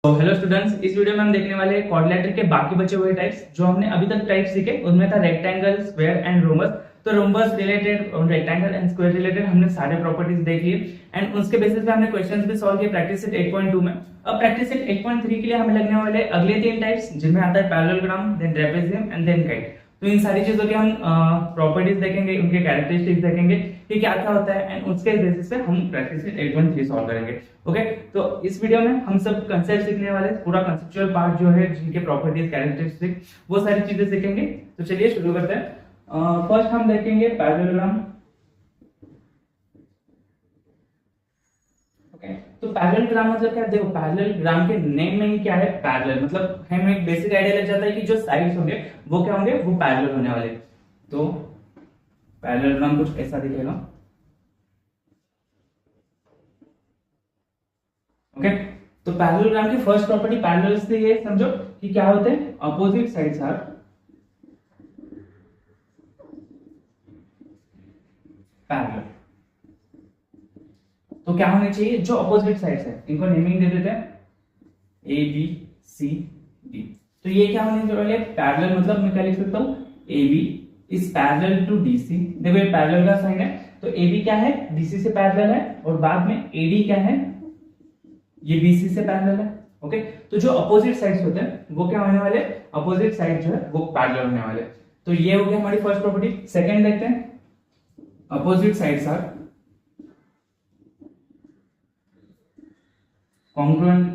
तो hello students, इस video में हम देखने वाले हैं क्वाड्रिलेटरल के बाकी बचे हुए टाइप्स। जो हमने अभी तक टाइप्स सीखे उनमें था रेक्टेंगल, स्क्वायर एंड रोम्बस। तो रोम्बस रिलेटेड और रेक्टेंगल एंड स्क्वायर रिलेटेड हमने सारे प्रॉपर्टीज देख लिए एंड उसके बेसिस पे हमने क्वेश्चंस भी सॉल्व किए प्रैक्टिस सेट 8.2 में। अब प्रैक्टिस सेट 8.3 के लिए हमें लगने वाले अगले तीन टाइप्स, जिनमें आता है parallelogram, then trapezium and then kite. तो इन सारी चीजों के हम प्रॉपर्टीज देखेंगे, उनके कैरेक्टरिस्टिक्स देखेंगे कि क्या क्या होता है एंड उसके बेसिस पे हम प्रैक्टिस सेट 8.3 सॉल्व करेंगे। ओके, तो इस वीडियो में हम सब कंसेप्ट सीखने वाले, पूरा कंसेप्चुअल पार्ट जो है, जिनके प्रॉपर्टीज कैरेक्टरिस्टिक, वो सारी चीजें सीखेंगे। तो चलिए शुरू करते हैं। फर्स्ट हम देखेंगे पैरेललोग्राम। ओके, तो पैरेललोग्राम मतलब क्या? देखो, पैरेललोग्राम के नेम में ही क्या है, पैरेलल मतलब हमें एक बेसिक आइडिया लग जाता है कि जो साइड्स होंगे वो क्या होंगे, वो पैरेलल होने वाले। तो पैरेललोग्राम कुछ ऐसा दिखेगा। ओके, तो पैरेललोग्राम की फर्स्ट प्रॉपर्टी पैरेलल से ये समझो कि क्या होते हैं, अपोजिट साइड्स आर पैरेलल। तो क्या होने चाहिए, जो अपोजिट साइड्स है इनको नेमिंग दे देते हैं ए बी सी डी। तो ये क्या होने वाले, पैरेलल मतलब मैं क्या लिख सकता हूं, A B is parallel to D C. देखो ये पैरेलल का साइन है, तो ए बी क्या है, डीसी से पैरेलल है, और बाद में ए डी क्या है, ये बीसी से पैरेलल है। ओके, तो जो अपोजिट साइड्स होते हैं वो क्या होने वाले, अपोजिट साइड जो है वो पैरेलल होने वाले। तो ये हो गया हमारी फर्स्ट प्रॉपर्टी। सेकंड देखते हैं, opposite sides are congruent.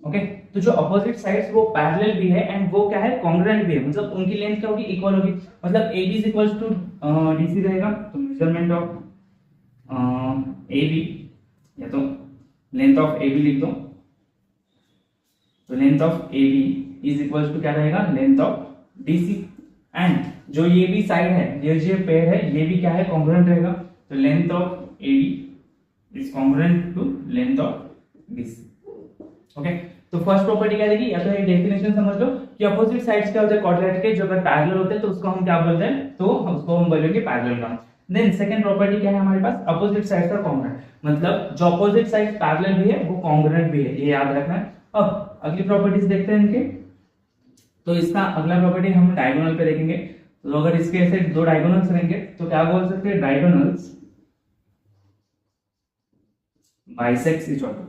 Okay, तो जो अपोजिट साइड्स वो पैरेलल भी है एंड वो क्या है, कॉन्ग्रुएंट भी है, मतलब उनकी लेंथ क्या होगी, इक्वल होगी। मतलब A B is equal to DC रहेगा, तो मेजरमेंट ऑफ ए बी, या तो लेंथ ऑफ ए बी लिख दो, तो length of A B is equal to क्या रहेगा, लेंथ ऑफ डीसी। एंड जो ये भी साइड है, ये जो पेयर है, ये भी क्या है, कॉन्ग्रुएंट रहेगा, तो length of A B is congruent to length of DC. Okay, तो फर्स्ट प्रॉपर्टी क्या देगी, या तो एक डेफिनेशन समझ लो कि अपोजिट साइड्स क्या होते हैं क्वाड्रेटिक के, जो अगर पैरेलल होते हैं तो उसको हम क्या बोलते हैं, तो उसको हम बोलेंगे पैरेललोग्राम। देन सेकंड प्रॉपर्टी क्या है हमारे पास, अपोजिट साइड्स आर कॉन्ग्रुएंट, मतलब जो अपोजिट साइड पैरेलल भी है वो कॉन्ग्रुएंट भी है, ये याद रखना है। अब अगली प्रॉपर्टीज देखते हैं इनके। तो इसका अगला प्रॉपर्टी हम डायगोनल पे देखेंगे। तो अगर इसके ऐसे दो डायगोनल्स रहेंगे तो क्या बोल सकते हैं, diagonals bisects each other.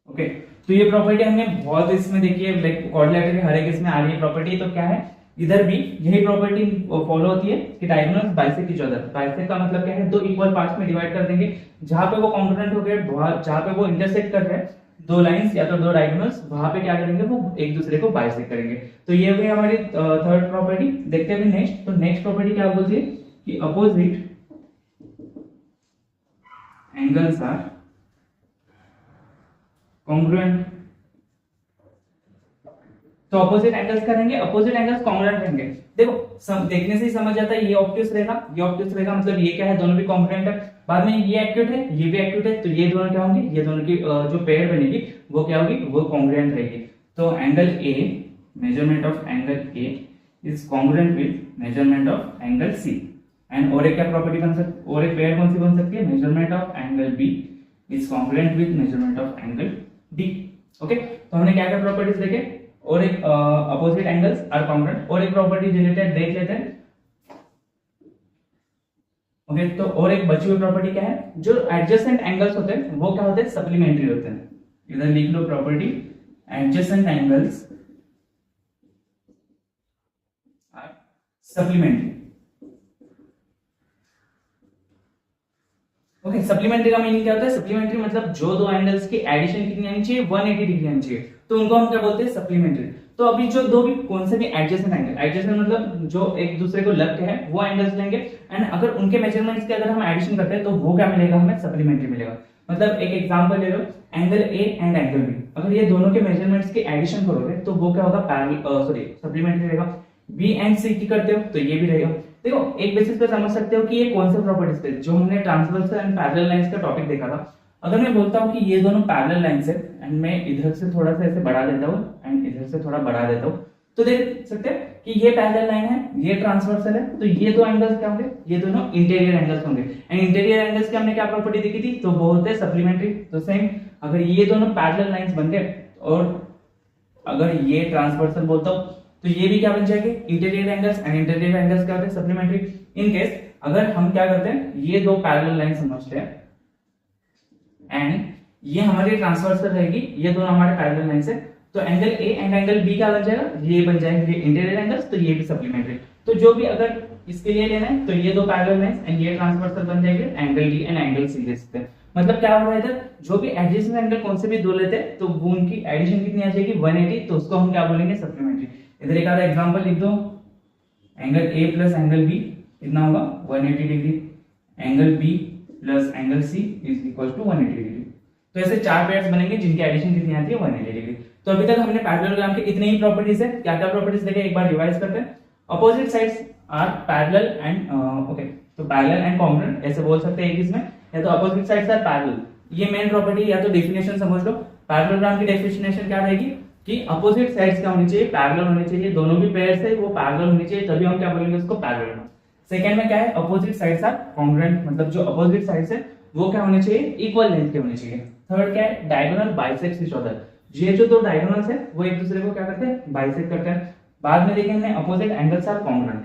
Okay, तो ये प्रॉपर्टी हमने बहुत इसमें देखी है, लाइक क्वाड्रिलेटरल के हर एक इसमें आ रही है प्रॉपर्टी। तो क्या है, इधर भी यही प्रॉपर्टी फॉलो होती है कि diagonals bisect each other. Bisect का मतलब क्या है, दो इक्वल पार्ट्स में डिवाइड कर देंगे, जहां पे वो कॉन्ग्रुएंट हो गए, जहां पे वो इंटरसेक्ट कर रहे हैं दो लाइंस या तो दो डायगोनल्स, वहां पे क्या करेंगे, वो एक दूसरे को बाइसेक्ट करेंगे। तो ये हुई हमारी थर्ड प्रॉपर्टी। देखते हैं नेक्स्ट। तो नेक्स्ट प्रॉपर्टी क्या बोलती है कि अपोजिट एंगल्स आर कॉन्ग्रुएंट। तो अपोजिट एंगल्स करेंगे, अपोजिट एंगल्स कॉन्ग्रुएंट रहेंगे। देखो देखने से ही समझ जाता है, ये ऑब्ट्यूस रहेगा, ये ऑब्ट्यूस रहेगा, मतलब ये क्या है, दोनों भी कॉन्ग्रुएंट है। बाद में ये एक्यूट है, ये भी एक्यूट है, तो ये दोनों क्या होंगे, ये दोनों की जो पेयर बनेगी वो क्या होगी, वो कॉन्ग्रुएंट रहेगी। तो angle A, measurement of angle A is congruent with measurement of angle C. And और एक क्या प्रॉपर्टी बन सकती, और एक पेयर कौन सी बन सकती है, measurement of angle B is congruent with measurement of angle D. Okay, तो हमने क्या क्या प्रॉपर्टीज देखे, और एक अपोजिट एंगल्स आर कॉन्ग्रुएंट, और एक प्रॉपर्टी रिलेटेड देख लेते हैं। ओके, तो और एक बची हुई प्रॉपर्टी क्या है, जो एडजेसेंट एंगल्स होते हैं वो क्या होते हैं, सप्लीमेंट्री होते हैं। इधर लिख लो property, adjacent angles are supplementary. Okay, supplementary का मीनिंग क्या होता है, सप्लीमेंट्री मतलब जो दो एंगल्स की एडिशन कितनी आनी चाहिए, 180 डिग्री आनी चाहिए, तो उनको हम क्या बोलते हैं, सप्लीमेंट्री। तो अभी जो दो भी कौन से भी एडजेसेंट एंगल, एडजेसेंट मतलब जो एक दूसरे को लगते हैं, वो एंगल्स लेंगे एंड अगर उनके मेजरमेंट्स के अगर हम एडिशन करते हैं तो वो क्या मिलेगा, हमें सप्लीमेंट्री मिलेगा। मतलब एक एग्जांपल ले लो, angle A and angle B, अगर ये दोनों के मेजरमेंट्स की एडिशन करोगे तो वो क्या होगा, सप्लीमेंट्री रहेगा। बी एंड सी की करते हो तो ये भी रहेगा। देखो एक बेसिस पे समझ सकते हो कि ये कौन से प्रॉपर्टीज थे, जो हमने ट्रांसवर्स एंड पैरेलल लाइंस का टॉपिक देखा था। अगर मैं बोलता हूं कि ये दोनों पैरेलल लाइंस है एंड मैं इधर से थोड़ा सा ऐसे बढ़ा देता हूं एंड इधर से थोड़ा बढ़ा देता हूं, तो देख सकते हैं कि ये पैरेलल लाइन है, ये ट्रांसवर्सल है, तो ये दो एंगल्स क्या होंगे, ये दोनों इंटीरियर एंगल्स होंगे। एंड इंटीरियर एंगल्स की हमने क्या प्रॉपर्टी देखी थी, तो वो होते हैं सप्लीमेंट्री। तो सेम अगर ये दोनों पैरेलल लाइंस बन गए और अगर ये ट्रांसवर्सल बोलता हूं तो ये भी क्या बन जाएंगे, interior angles. And interior angles क्या होते हैं, सप्लीमेंट्री। इन केस अगर हम क्या करते हैं, ये दो पैरेलल लाइन समझते हैं एंड ये हमारी ट्रांसवर्सल रहेगी, ये दोनों हमारे पैरेलल लाइन है, तो angle A and angle B क्या बन जाएगा, ये बन जाएंगे इंटीरियर एंगल्स, तो ये भी सप्लीमेंट्री। तो जो भी अगर इसके लिए लेना है तो ये दो पैरेलल लाइंस एंड ये ट्रांसवर्सल बन जाएंगे angle D and angle C ले सकते हैं। मतलब क्या हो रहा है इधर, जो भी एडजेसेंट एंगल कौन से भी दो लेते हैं तो वो उनकी एडिशन कितनी आ जाएगी 180, तो उसको हम क्या बोलेंगे, सप्लीमेंट्री। इधर एक आधा एग्जांपल लिख दो, angle A plus angle B कितना होगा 180 degree, angle B plus angle C is equal to 180 degree. तो ऐसे चार पेयर्स बनेंगे जिनकी एडिशन कितनी आती है 180 डिग्री। तो अभी तक हमने पैरेललोग्राम के इतने ही प्रॉपर्टीज है, क्या क्या प्रॉपर्टीज देखे एक बार रिवाइज करते हैं। Opposite sides are parallel and okay, तो पैरेलल एंड कॉन्ग्रुएंट ऐसे बोल सकते हैं एक इसमें, या तो अपोजिट साइड्स आर पैरेलल, ये मेन प्रॉपर्टी या तो डेफिनेशन समझ लो। पैरेललोग्राम की डेफिनेशन क्या रहेगी कि अपोजिट साइड्स क्या होनी चाहिए, पैरेलल होनी चाहिए, दोनों भी पेयर्स है वो पैरेलल होनी चाहिए, तभी हम क्या बोलेंगे उसको पैरेललोग्राम। सेकंड में क्या है, अपोजिट साइड्स आर कॉन्ग्रुएंट, मतलब जो अपोजिट साइड्स है वो क्या होने चाहिए, इक्वल लेंथ के होने चाहिए। थर्ड क्या है, डायगोनल बाइसेक्ट्स ईच अदर, ये जो दो डायगोनल्स है वो एक दूसरे को क्या करते हैं, बाइसेक्ट करते हैं। बाद में देखेंगे अपोजिट एंगल्स आर कॉन्ग्रुएंट,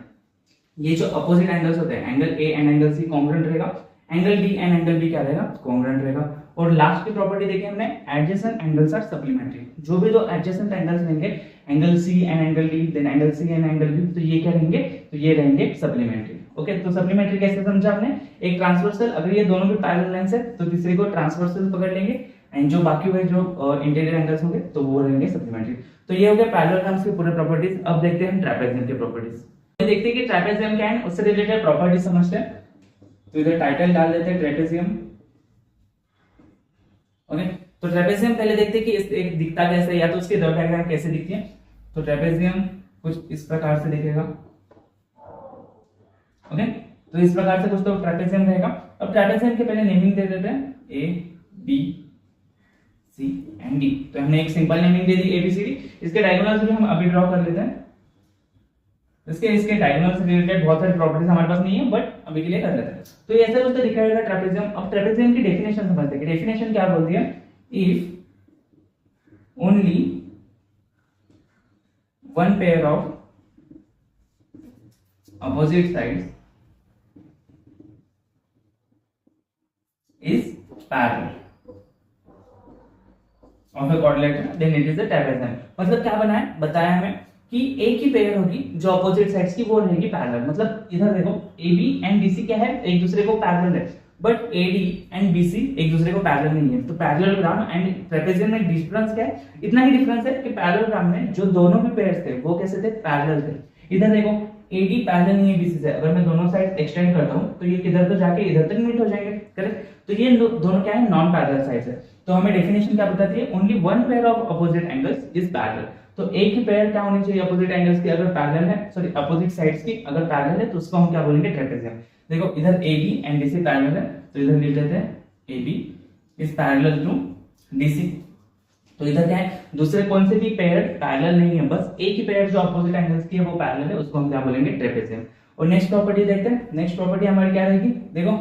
ये जो अपोजिट एंगल्स होते हैं angle A and angle C congruent रहेगा, angle D and angle B क्या रहेगा, कॉन्ग्रुएंट रहेगा। और लास्ट की प्रॉपर्टी देखी हमने, एडजेसेंट एंगल्स आर सप्लीमेंट्री, जो भी दो एडजेसेंट एंगल्स रहेंगे angle C and angle D then angle C and angle B, तो ये क्या रहेंगे, तो ये रहेंगे सप्लीमेंट्री। ओके, तो सप्लीमेंट्री कैसे समझा आपने, एक ट्रांसवर्सल, अगर ये दोनों भी पैरेलल लाइंस है तो तीसरे को ट्रांसवर्सल पकड़ लेंगे एंड जो बाकी हुए जो इंटीरियर एंगल्स होंगे तो वो रहेंगे सप्लीमेंट्री। तो ये हो गया पैरेललोग्राम्स के पूरे प्रॉपर्टीज। अब देखते हैं हम ट्रेपेजियम के प्रॉपर्टीज, देखते हैं कि ट्रेपेजियम क्या है, उससे रिलेटेड प्रॉपर्टीज समझते हैं। तो इधर टाइटल डाल देते हैं ट्रेपेजियम। ओके, तो ट्रेपेजियम पहले देखते हैं कि एक दिखता कैसे, या तो उसकी रफ डायग्राम कैसे दिखती है। तो ट्रेपेजियम कुछ इस प्रकार से दिखेगा। ओके, तो इस प्रकार से कुछ तो ट्रेपेजियम रहेगा। अब ट्रेपेजियम के पहले नेमिंग दे देते हैं, A B C and D. तो हमने एक सिंपल नेमिंग दे दी ए बी सी डी। इसके डायगोनल्स भी हम अभी ड्रॉ कर लेते हैं। इसके डायगोनल से रिलेटेड बहुत सारी प्रॉपर्टीज हमारे पास नहीं है, बट अभी के लिए कर लेते हैं। तो ये ऐसा कुछ दिखाई देगा ट्रेपेजियम। अब ट्रेपेजियम की डेफिनेशन समझते हैं। डेफिनेशन क्या बोलती है, if only one pair of opposite sides is parallel of a quadrilateral then it is a trapezium। मतलब क्या बना है, बताया हमें कि एक ही पेयर होगी जो अपोजिट साइड्स की वो रहेगी पैरेलल। मतलब इधर देखो AB एंड BC क्या है, एक दूसरे को पैरेलल है, बट AD एंड BC एक दूसरे को पैरेलल नहीं है। तो पैरेललोग्राम एंड ट्रेपेजियम में डिफरेंस क्या है, इतना ही डिफरेंस है कि पैरेललोग्राम में जो दोनों भी पेयर्स थे वो कैसे थे, पैरेलल थे। इधर देखो AD पैरेलल नहीं है BC से, अगर मैं दोनों साइड एक्सटेंड करता हूं तो ये किधर तो जाके इधर तक मीट हो जाएंगे, करेक्ट। तो ये दोनों क्या है, नॉन पैरेलल साइड्स है। तो हमें डेफिनेशन क्या बताती है, only one pair of opposite angles is parallel. तो एक ही पेयर क्या होनी चाहिए अपोजिट एंगल्स की, अगर पैरेलल है, सॉरी अपोजिट साइड्स की अगर पैरेलल है तो उसको हम क्या बोलेंगे, ट्रेपेजियम। देखो इधर AB एंड BC पैरेलल है, तो इधर लिख लेते हैं AB is parallel to BC। तो इधर क्या है, दूसरे कौन से भी पेयर पैरेलल नहीं है, बस एक ही पेयर जो अपोजिट एंगल्स की है वो पैरेलल है, उसको हम क्या बोलेंगे, ट्रेपेजियम। और नेक्स्ट प्रॉपर्टी देखते हैं। नेक्स्ट प्रॉपर्टी हमारी क्या रहेगी, देखो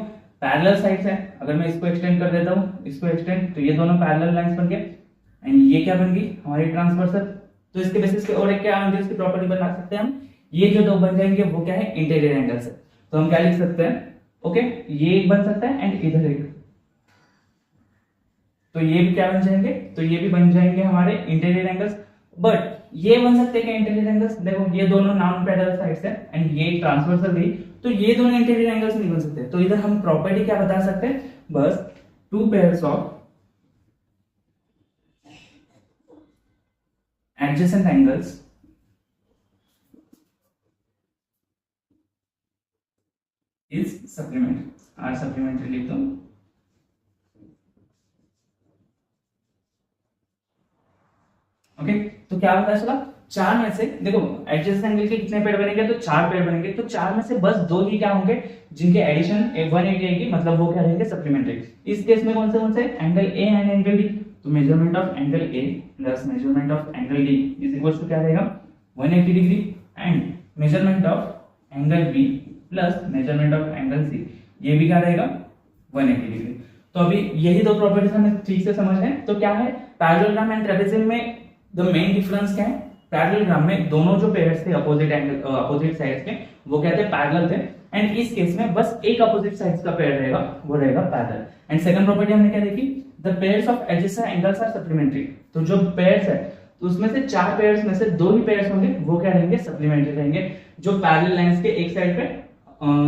पैरेलल साइड्स है, अगर मैं इसको एक्सटेंड कर देता हूं, इसको एक्सटेंड, तो ये दोनों पैरेलल लाइंस बन गए एंड ये क्या बन गई हमारी ट्रांसवर्सल। तो इसके बेसिस पे और एक क्या होंगे, इसकी प्रॉपर्टी बना सकते हैं हम, ये जो दो बन जाएंगे वो क्या है, इंटीरियर एंगल्स है। तो हम क्या लिख सकते हैं, ओके ये एक बन सकता है एंड इधर एक, तो ये भी क्या बन जाएंगे, तो ये भी बन जाएंगे हमारे इंटीरियर एंगल्स। बट ये बन सकते हैं क्या इंटीरियर एंगल्स, देखो ये दोनों नॉन पैरेलल साइड्स है एंड ये ट्रांसवर्सल भी, तो ये दोनों इंटीरियर एंगल्स नहीं बन सकते। तो इधर हम प्रॉपर्टी क्या बता सकते हैं, बस two pairs of adjacent angles is supplementary, are supplementary लिख दो। ओके, तो क्या होता है चला, चार में से देखो एडजेसेंट एंगल के कितने पेयर बनेंगे, तो चार पेयर बनेंगे। तो चार में से बस दो ही क्या होंगे जिनके एडिशन 180 आएगी, मतलब वो क्या रहेंगे, सप्लीमेंट्री। इस केस में कौन से angle A and angle D. तो measurement of angle A plus measurement of angle D is equal to क्या रहेगा, 180 degree and measurement of angle B plus measurement of angle C, ये भी क्या रहेगा 180 डिग्री। तो अभी यही दो प्रॉपर्टीज हमें ठीक से समझ हैं। तो क्या है पैरेललोग्राम एंड ट्रेपेजियम में द मेन डिफरेंस क्या है, पैरेललोग्राम में दोनों जो पेयर्स थे अपोजिट एंगल अपोजिट साइड्स के वो क्या थे पैरेलल थे, एंड इस केस में बस एक अपोजिट साइड्स का पेयर रहेगा वो रहेगा पैरेलल। एंड सेकंड प्रॉपर्टी हमने क्या देखी, the pairs of adjacent angles are supplementary. तो जो पेयर्स है तो उसमें से चार पेयर्स में से दो ही पेयर्स होंगे वो क्या रहेंगे सप्लीमेंट्री रहेंगे, जो पैरेलल लाइंस के एक साइड पे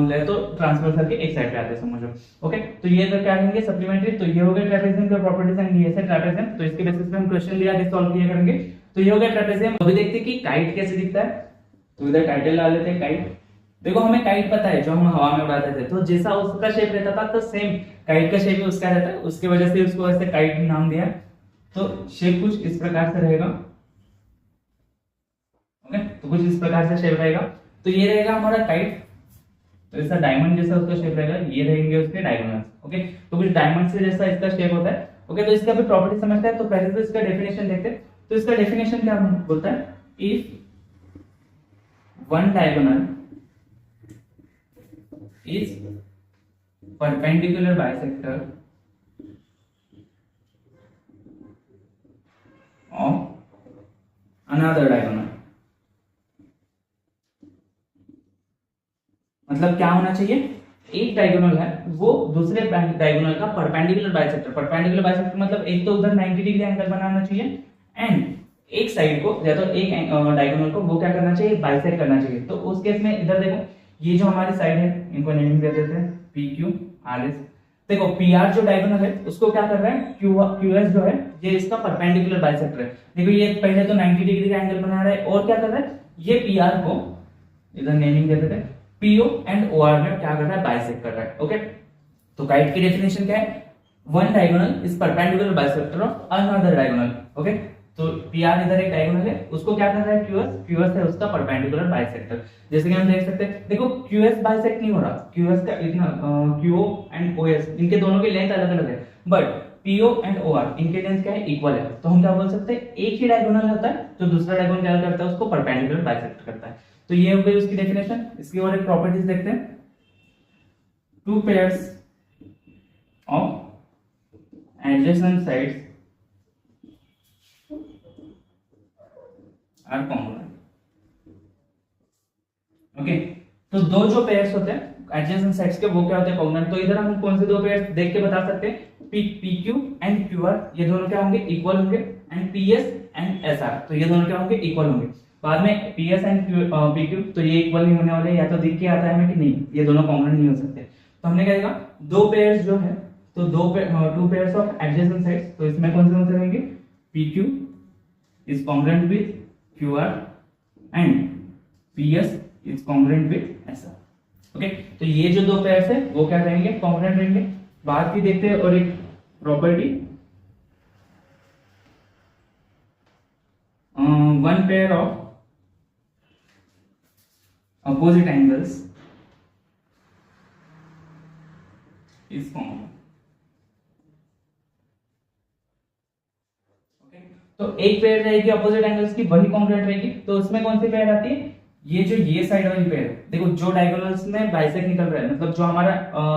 ले तो ट्रांसवर्सल के एक साइड पे आते हैं समझो। ओके तो ये तो क्या रहेंगे सप्लीमेंट्री। तो ये हो गया ट्रेपेजियम का प्रॉपर्टीज एंड ये है ट्रेपेजियम। तो इसके बेसिस पे हम क्वेश्चन भी आगे सॉल्व किया करेंगे। तो ये हो गया ट्रेपेजियम। अभी देखते हैं कि काइट कैसे दिखता है। तो इधर टाइटल डाल लेते हैं काइट। देखो हमें काइट पता है जो हम हवा में उड़ाते थे, तो जैसा उसका शेप रहता था तो सेम काइट का शेप भी उसका रहता है, उसकी वजह से उसको ऐसे काइट नाम दिया। तो शेप कुछ इस प्रकार से रहेगा। ओके तो कुछ इस प्रकार से शेप रहेगा। तो ये रहेगा हमारा काइट। तो ऐसा डायमंड जैसा उसका शेप रहेगा, ये रहेंगे उसके डायगोनल्स। ओके तो कुछ डायमंड से जैसा इसका शेप होता है। ओके तो इसका भी प्रॉपर्टी समझते हैं। तो पहले तो इसका डेफिनेशन देखते हैं। तो इसका डेफिनेशन क्या बोलता है, if one diagonal is perpendicular bisector of another diagonal। मतलब क्या होना चाहिए, एक डायगोनल है वो दूसरे डायगोनल का परपेंडिकुलर बाइसेक्टर। परपेंडिकुलर बाइसेक्टर मतलब एक तो उधर 90 डिग्री एंगल बनाना चाहिए एंड एक साइड को या तो एक डायगोनल को वो क्या करना चाहिए बाइसेक्ट करना चाहिए। तो उस केस में इधर देखो ये जो हमारी साइड है इनको नेमिंग दे देते हैं पी क्यू आर एस। देखो पी आर जो डायगोनल है उसको क्या कर रहा है क्यू एस जो है ये इसका परपेंडिकुलर बाइसेक्टर है। देखो ये पहले तो 90 डिग्री का एंगल बना रहा है और क्या कर रहा है ये पी आर को इधर नेमिंग दे देते हैं पीओ एंड ओ आर में क्या कर रहा है बाइसेक्ट कर रहा है। ओके तो काइट की डेफिनेशन क्या है, one diagonal is perpendicular bisector of another diagonal. Okay तो पी आर इधर एक डायगोनल है उसको क्या कर रहा है क्यूएस है उसका परपेंडिकुलर बाइसेक्टर। जैसे कि हम देख सकते हैं देखो क्यूएस बाइसेक्ट नहीं हो रहा, क्यूएस का इतना क्यूओ एंड ओएस इनके दोनों की लेंथ अलग अलग है, बट पीओ एंड ओआर इनके लेंथ क्या है इक्वल है। तो हम क्या बोल सकते हैं एक ही डायगोनल होता है जो दूसरा डायगोनल क्या करता है उसको परपेंडिकुलर बाइसेक्ट करता है। तो ये हो गई उसकी डेफिनेशन। इसकी और एक प्रॉपर्टीज देखते हैं, two pairs of adjacent sides are congruent. Okay तो दो जो पेयर्स होते हैं एडजेसेंट साइड्स के वो क्या होते हैं कॉन्ग्रुएंट। तो इधर हम कौन से दो पेयर्स देख के बता सकते हैं, P Q and Q R ये दोनों क्या होंगे इक्वल होंगे, and P S and S R तो ये दोनों क्या होंगे इक्वल होंगे। बाद में P S and P Q तो ये इक्वल नहीं होने वाले, या तो दिख के आता है हमें कि नहीं ये दोनों कॉन्ग्रुएंट नहीं हो सकते। तो हमने क्या देखा दो पेयर्स जो है तो to pairs of adjacent sides, तो इसमें कौन से रहेंगे P Q is congruent with QR and PS is congruent with SR। Okay तो ये जो दो पेयर्स है वो क्या रहेंगे कॉन्ग्रुएंट रहेंगे। बात की देखते हैं और एक property, one pair of opposite angles is congruent। तो एक पेयर रहेगी अपोजिट एंगल्स की वही कॉन्ग्रुएंट रहेगी। तो उसमें कौन सी पेयर आती है, ये जो ये साइड वाली पेयर देखो जो डायगोनल्स में बाइसेक्ट निकल रहा है, मतलब जो हमारा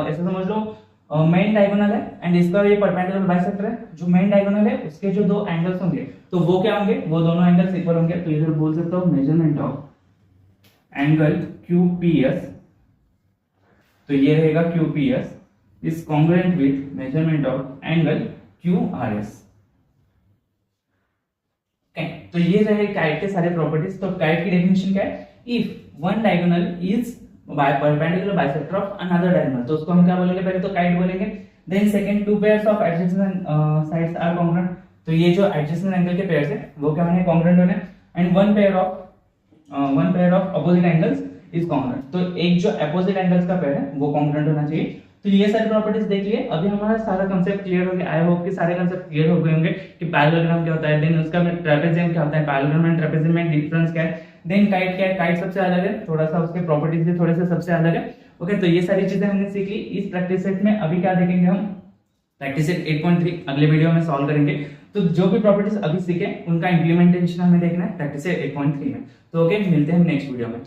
ऐसा समझ लो मेन डायगोनल है एंड इसका ये परपेंडिकुलर बाइसेक्टर है। जो मेन डायगोनल है उसके जो दो एंगल्स होंगे तो वो क्या होंगे वो दोनों एंगल्स इक्वल होंगे। तो इधर बोल सकता हूं मेजरमेंट ऑफ एंगल QPS, तो ये रहेगा QPS is congruent with measurement of angle QRS। तो ये रहे काइट के सारे प्रॉपर्टीज। तो काइट की डेफिनेशन क्या है, if one diagonal is perpendicular bisector of another diagonal, तो उसको हम क्या बोलेंगे पहले तो काइट बोलेंगे। Then second two pairs of adjacent sides are congruent, तो ये जो एडजेसेंट एंगल के पेयर्स है वो क्या होने कॉन्ग्रुएंट होने। And one pair of opposite angles is congruent, तो एक जो अपोजिट एंगल्स का पेयर है वो कॉन्ग्रुएंट होना चाहिए। तो ये सारी प्रॉपर्टीज देख लिए। अभी हमारा सारा कांसेप्ट क्लियर हो गया। आई होप कि सारे कांसेप्ट क्लियर हो गए होंगे कि पैरेललोग्राम क्या होता है, देन उसका ट्रेपेजियम क्या होता है, पैरेललोग्राम एंड ट्रेपेजियम में डिफरेंस क्या है, देन काइट क्या है, काइट सबसे अलग है थोड़ा सा, उसके प्रॉपर्टीज भी थोड़े से सबसे अलग है। ओके तो ये सारी चीजें हमने सीख ली। इस प्रैक्टिस सेट में अभी क्या देखेंगे हम, प्रैक्टिस सेट 8.3 अगले वीडियो में सॉल्व करेंगे। तो जो भी प्रॉपर्टीज अभी सीखे उनका इंप्लीमेंटेशन हमें देखना है प्रैक्टिस 8.3 में। तो ओके, मिलते हैं नेक्स्ट वीडियो में।